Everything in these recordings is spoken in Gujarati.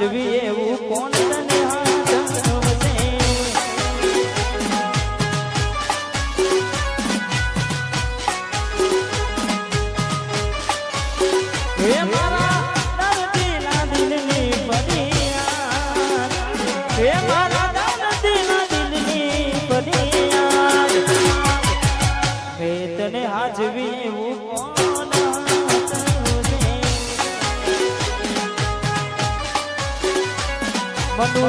હાચવી એવું કોણ તને હાચવશે હે મારા દર્દીના દિલની ફરિયાદ હે મારા દર્દીના દિલની ફરિયાદ હે તને હાચવી એવું કોણ હાચવશે મનુ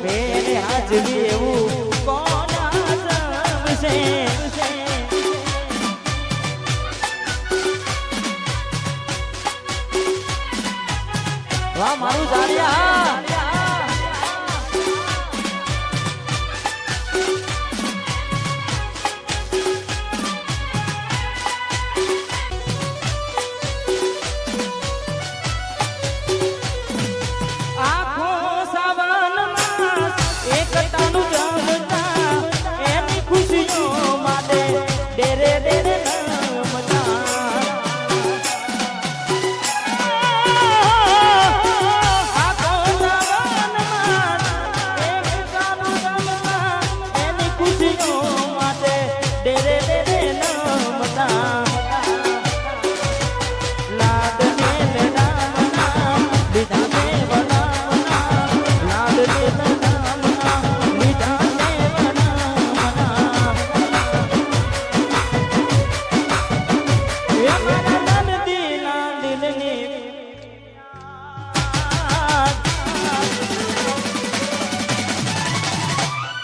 મેરે હાજરી એવું કોણ હાચવશે વાહ મારું જાણ્યા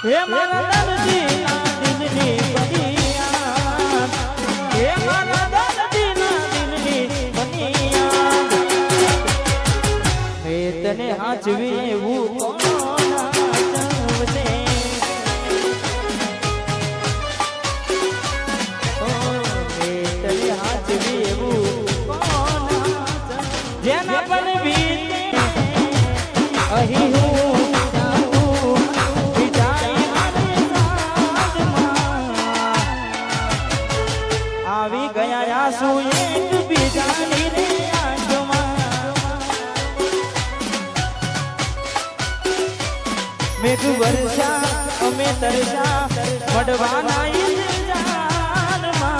હે મારા દર્દીના દિલની ફરિયાદ હે મારા દર્દીના દિલની ફરિયાદ હે તને હાચવી એવું કોણ હાચવશે હે તને હાચવી એવું કોણ હાચવશે જેના પર બીતે અહીં હું આવી ગયા આંસુ એક બીજાની રે આંખમાં મેઘ વર્ષા અમે તરસા મળવાના ઇંતજારમાં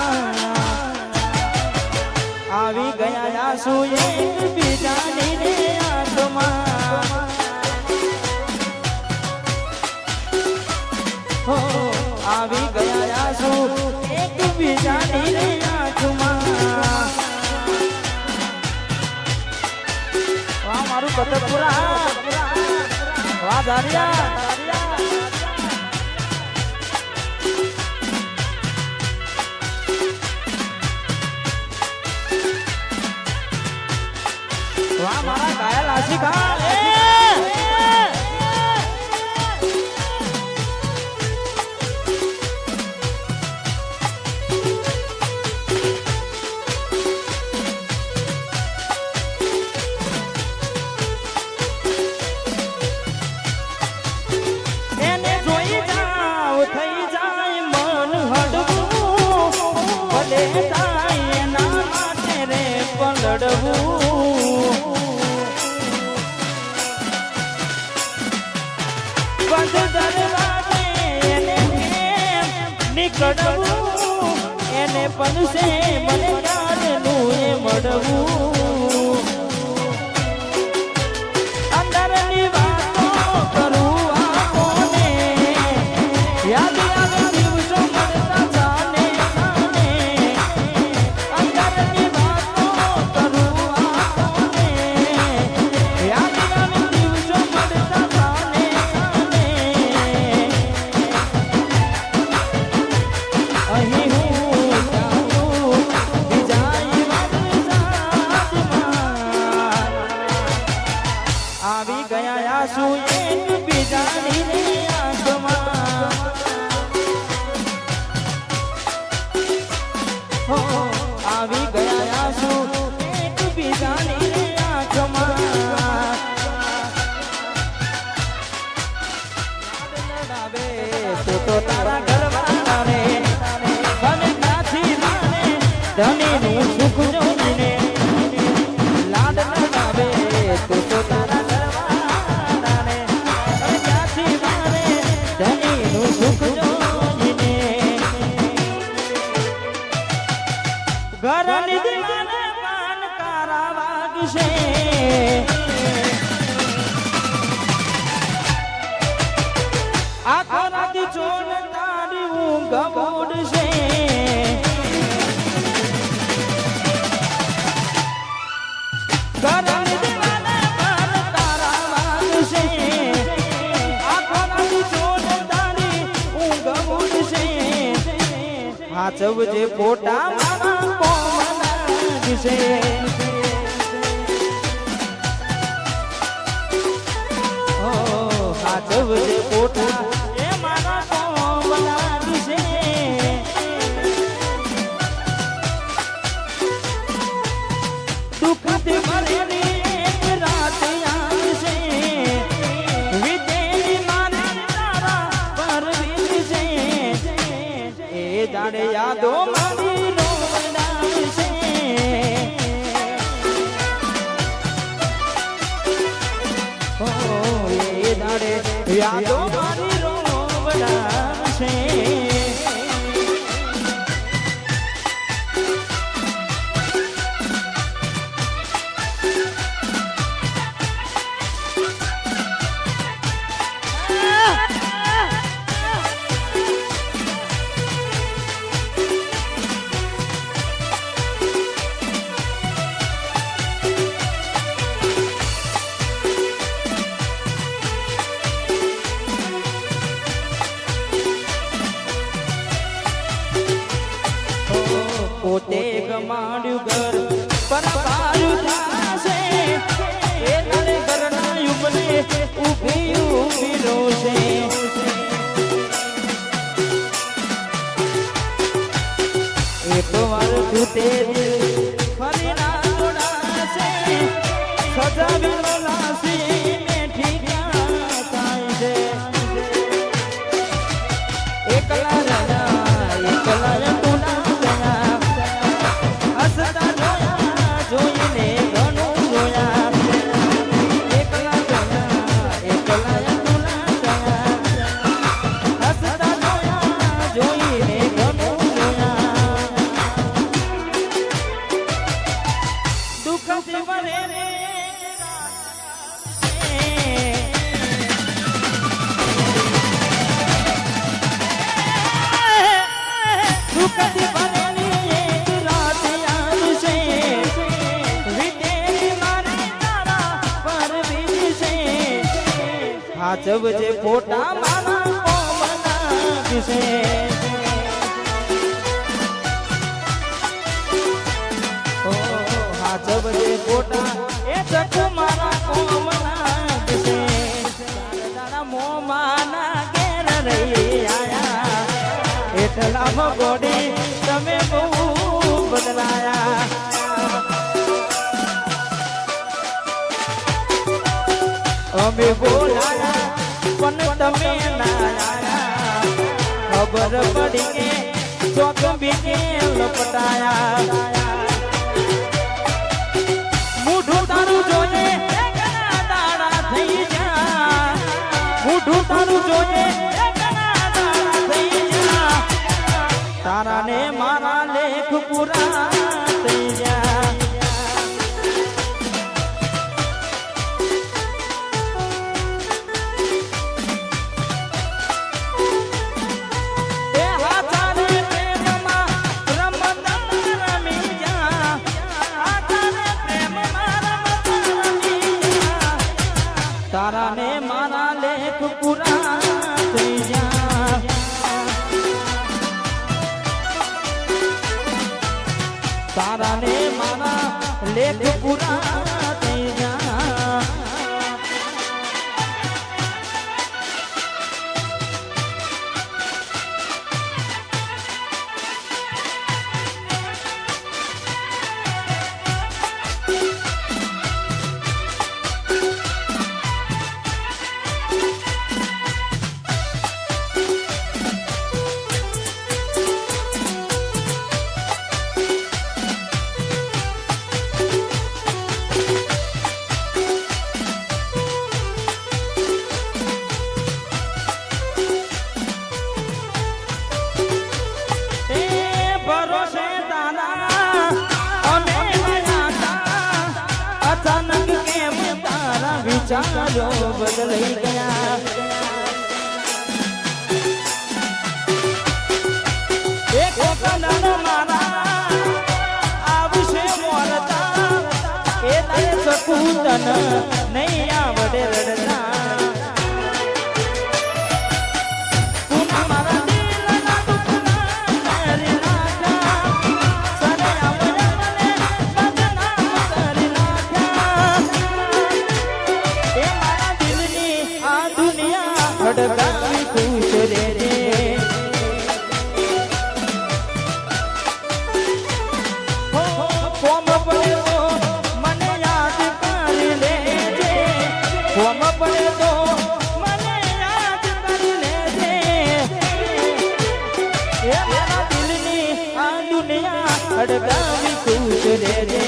આવી ગયા આંસુ એક બીજાની રે આંખમાં હો આવી ગયા આંસુ એક બીજાની રે આંખમાં વાહ મારું કતપુરા વાહ ધારિયા વાહ મારા ઘાયલ આશિકા નીકળવું એને પનસે મને કારનું એ મળવું અંદરની વાતો કરું આ કોને યાદ આવે દિવસો મળતા જાને અંદરની વાતો કરું આ કોને યાદ આવે દિવસો મળતા જાને અહીં આવી ગયા આંસુ એક બીજાની રે આંખમાં હો આવી ગયા આંસુ એક બીજાની રે આંખમાં લડાવે તો તારા ઘરવાળા રે મને નાથી માને ધણીનું સુખ જોઈને લાડ લડાવે તો તારા ઘરવાળા ઘરની દીવાને પાન કારા વાગશે આખો રાતી ચોન તારી ઊંઘ ઉડશે ઘરની દીવાને પાન કારા વાગશે આખો રાતી ચોન તારી ઊંઘ ઉડશે હાચવજે ફોટા મારા કોમ લાગશે હાચવજે ફોટા એ મારા કોમ લાગશે દુઃખથી ભરેલી એક રાત આવશે વીતેલી મારી તારા પર વીતશે એ જાણે યાદો મારી રોવડાવશે એ જાણે યાદો મારી રોવડાવશે પોતે ગમાડ્યું ઘર પરવાર્યું થાશે એ તને ઘરના યુગને ઊભી ઊભી રોશે એક વાર તૂટે દિલ ફરી ના જોડાશે સજાવેલો લાસી મેઠી ક્યાં થાય છે એકલા રહ્યા એકલા હાચવજે ફોટા મારા કોમ લાગશે હાચવજે ફોટા એ ચકુ મારા કોમ લાગશે તારા મોમાના ઘેર રહી આયા એટલા મગોડી તમે બહુ બદલાયા અમે બોલાયા પણ તમે ના આયા ખબર પડી કે ચોક બીજે લપટાયા મૂઠું તારું જોઈએ ઘણા દાડા થઈ જા મૂઠું તારું જોઈએ ઘણા દાડા થઈ જા તારા ને મારા લેખ પૂરા થઈ જા તારા ને મારા લેખ પૂરા થઈ જા તારા ને મારા લેખ પૂરા થઈ જા વિચારો બદલાઈ ગયા એક કનન મારા આવશે મોરતા એ તે સકૂતન નહીં આવડે રડતા હડકાવી ખુશ રે રે કોમ પડે તો મને યાદ કરી લેજે કોમ પડે તો મને યાદ કરી લેજે એ મારા દિલની આ દુનિયા હડકાવી ખુશ રે રે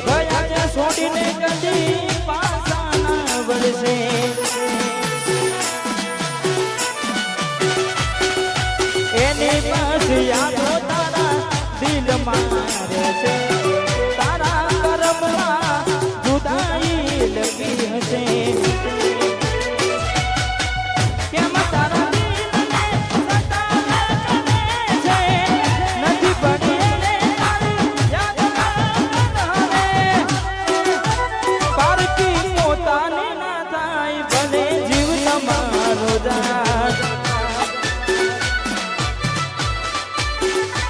ગયા છે છોડીને કદી પાછા ના વળશે એની પાસે યાદો તારા દિલમાં રહેશે તારા કર્મમાં જુદાઈ લગી હશે કેમ તારા દિલને સતાવે છે નથી પડી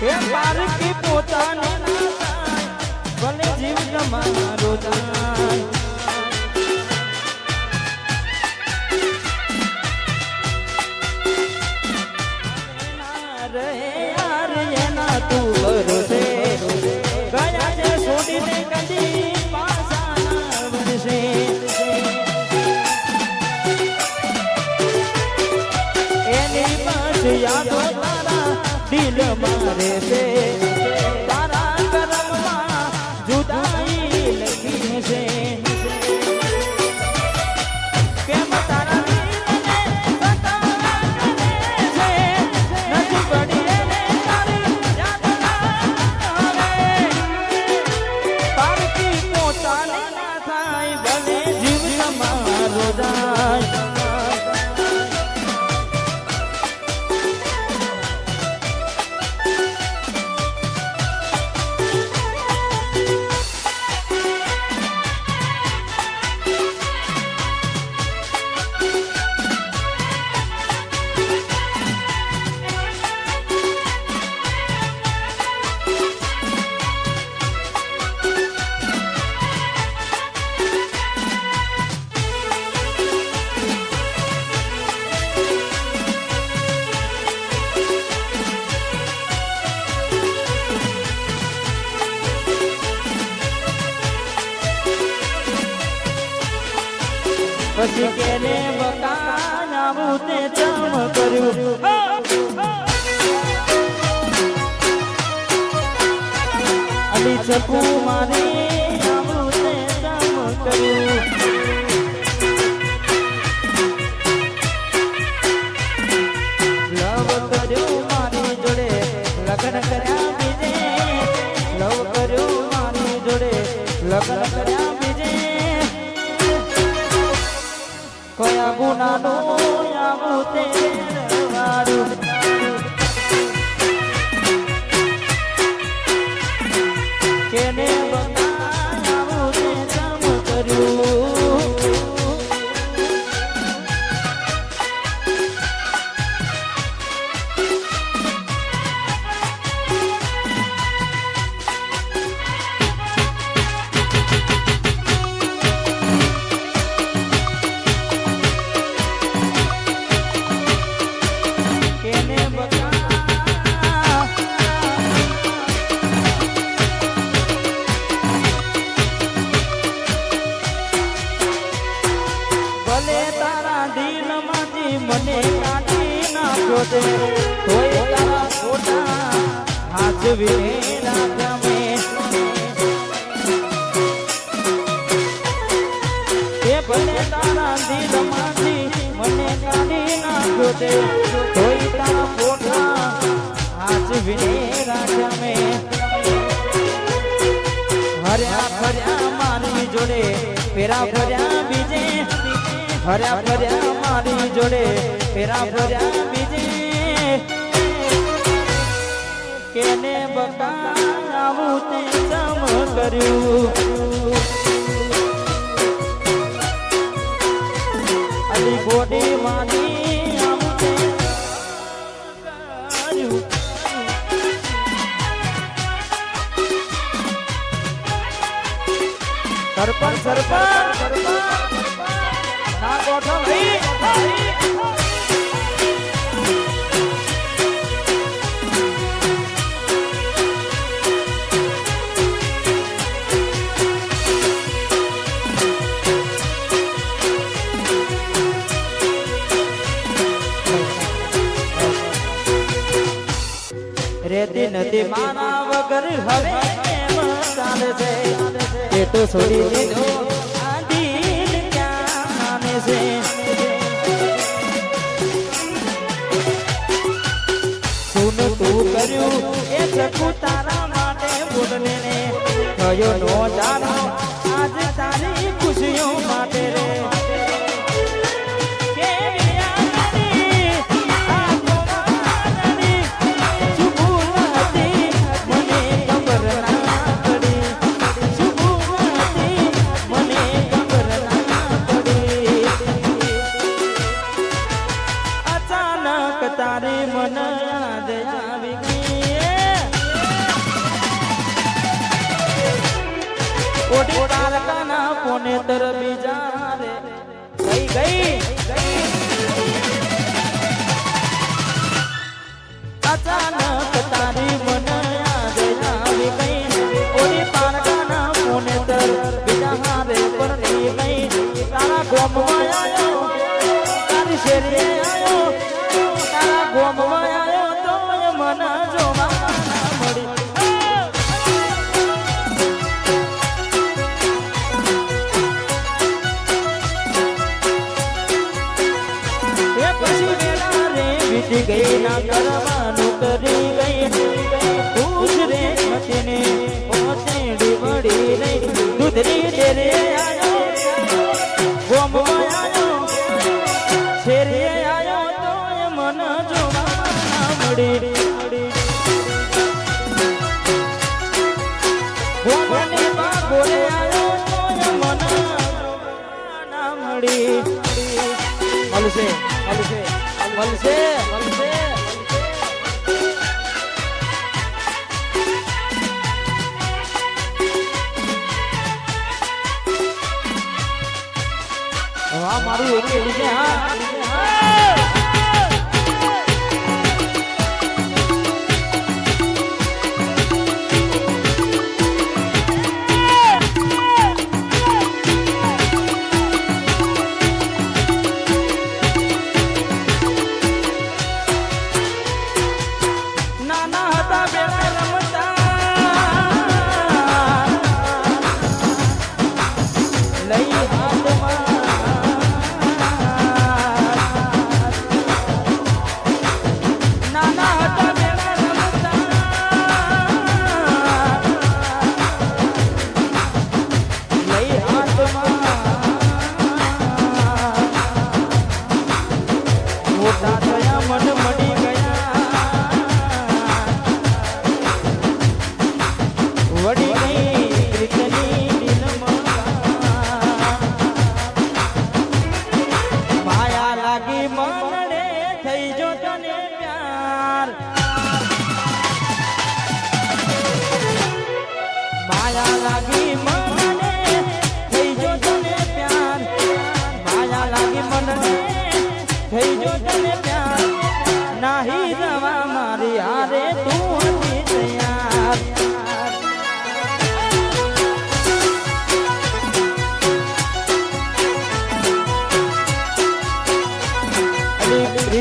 હે પારકી પોતાને ના થાય ભલે જીવ તમારો જાય રે યાર એના તું ભરોસે ગયા છે છોડીને કદી પાછા ના વળશે એની પાસે યાદો તારા દિલ મારે છે તારા કર્મમાં જુદાઈ લખી છે કેમ તારા દિલને સતાવે છે નથી પડી એને તારી યાદ આવે પારકી પોતાને ના થાય ભલે જીવ તમારો જાય પછી કેને બકાન આવું તે ચમ કર્યું અલી ચકુ મારી આવું તે ચમ કર્યું લવ કર્યું મારી જોડે લગ્ન કર્યા બીજે લવ કર્યું મારી જોડે લગ્ન કર્યા બીજે કયા ગુનાનો આવું તે વારું કેને બતાવું તે કામ કર્યું ભલે તારા દિલમાંથી મને કાઢી નાખ્યો છે તોય તારા ફોટા હાજવી રાખ્યા મેં એ ભલે તારા દિલમાંથી મને કાઢી નાખ્યો છે તોય તારા ફોટા હાજવી રાખ્યા મેં હર્યા ફર્યા મારી જોડે ફેરા ફર્યા બીજે હર્યા ફર્યા મારી જોડે ફેરા ફર્યા બીજે કેને બકાવું તે સમ કર્યું અલી ગોડી માની આવું તે કર્યું સરપંચ ના કોઠો ભાઈ રેતી નદી માના વગર હવે કેમ ચાલે છે એ તો છોડી દીધો આ દિલ ક્યાં માને છે શું તું કર્યું એ શકું તારા માટે બોલને ને કયો નો જાનો આજ તારી ખુશીઓ માટે રે તારી મન યાદ આવી ગઈ ઓડી તારકાના કોને તર બીજા રે ગઈ અચાનક તારી મન યાદ આવી ગઈ ઓડી તારકાના કોને તર બીજા રે પરણી ગઈ તારા ગોમમાં આયો તારી શેરીએ આયો ગોમમાં આવ્યો તો મન જોવા મળી એ પછી વેલા રે વીતી ગઈ ના કરવાનું કરી ગઈ ખુશ રે મતીને પહોંચેડી વળી નહીં દૂધની ડેરે આવ્યો ગોમમાં આવ્યો શેરીએ આવ્યો તો મન ગોમને બાગોરે આવ્યો તો મન ના મળી મળશે મળશે મળશે મળશે વાહ મારું ઓકે લીધે હા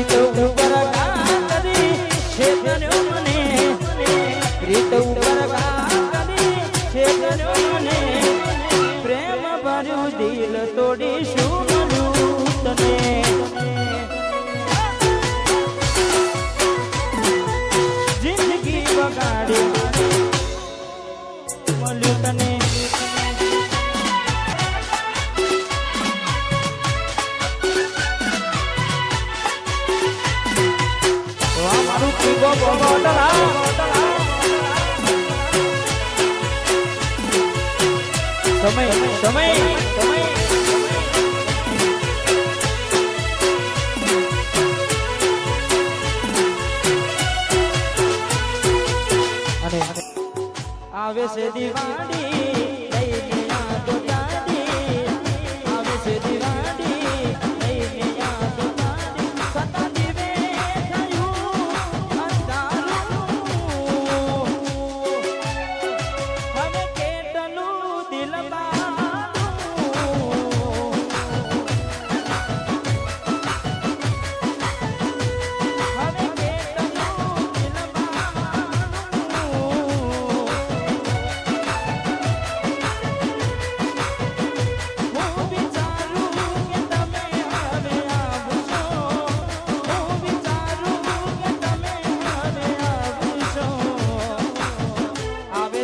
રીત ઉપર કાકરી છેતર્યો મને રીત ઉપર કાકરી છેતર્યો મને પ્રેમ ભર્યું દિલ તોડી શું મળ્યું તને જિંદગી બગાડી મળ્યું તને સમય સમય અને આવે છે દિવાળી લઈને યાદો તારી આવે છે દિવાળી લઈને યાદો તારી સતા દિવે થયું અંધારું હવે કેટલું દિલ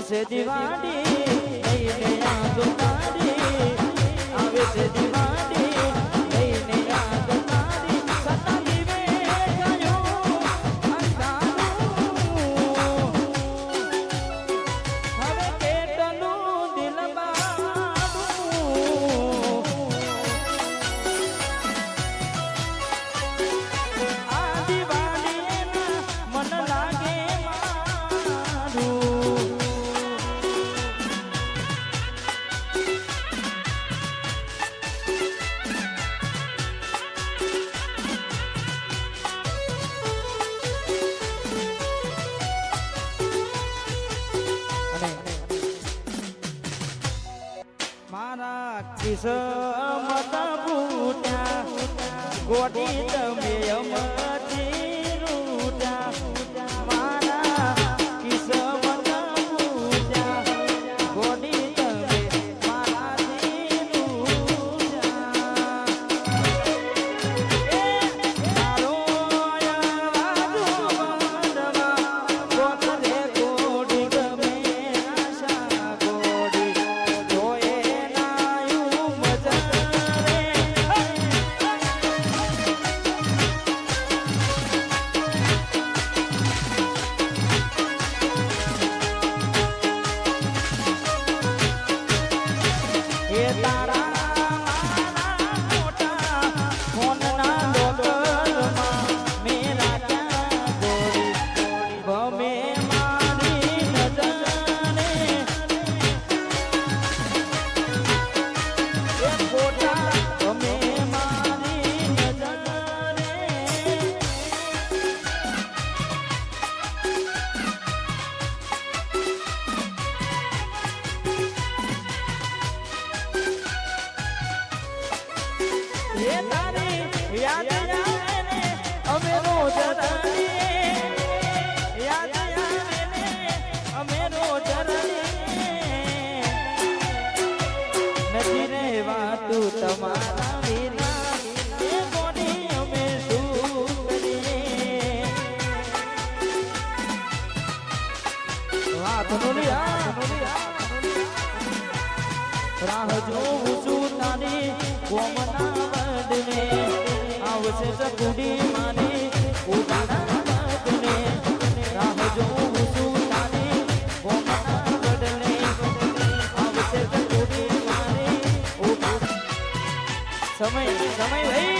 से दीवानी लઈને યાદો તારી આવે છે દિવાળી લઈને યાદો તારી સતા દિવે થયું અંધારું હવે કેટલું દિલ આ દિવાળી મન લાગે મારું મારા કિસ્મત ફૂટ્યા ગોડી તમે અમથી રૂટ્યા મારા કિસ્મત ફૂટ્યા ગોડી તમે મારાથી રૂટ્યા મારો અવાજ બંધવા ગોતરે ગોડી ગમે આશા ગોડી યાદ આવે ને અમે રોજ રડીએ યાદ આવે ને અમે રોજ રડીએ નથી રહેવાતું તમારા વિના એ કોની અમે શું કરીએ વાત રાહ જોઉં છું તારી કોમના વડને આવશે સકુડી મારી ઉડાના વડને રાહ જોઉં છું તારી કોમના વડને આવશે સકુડી મારી સમય સમય ભાઈ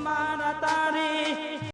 મારા તારી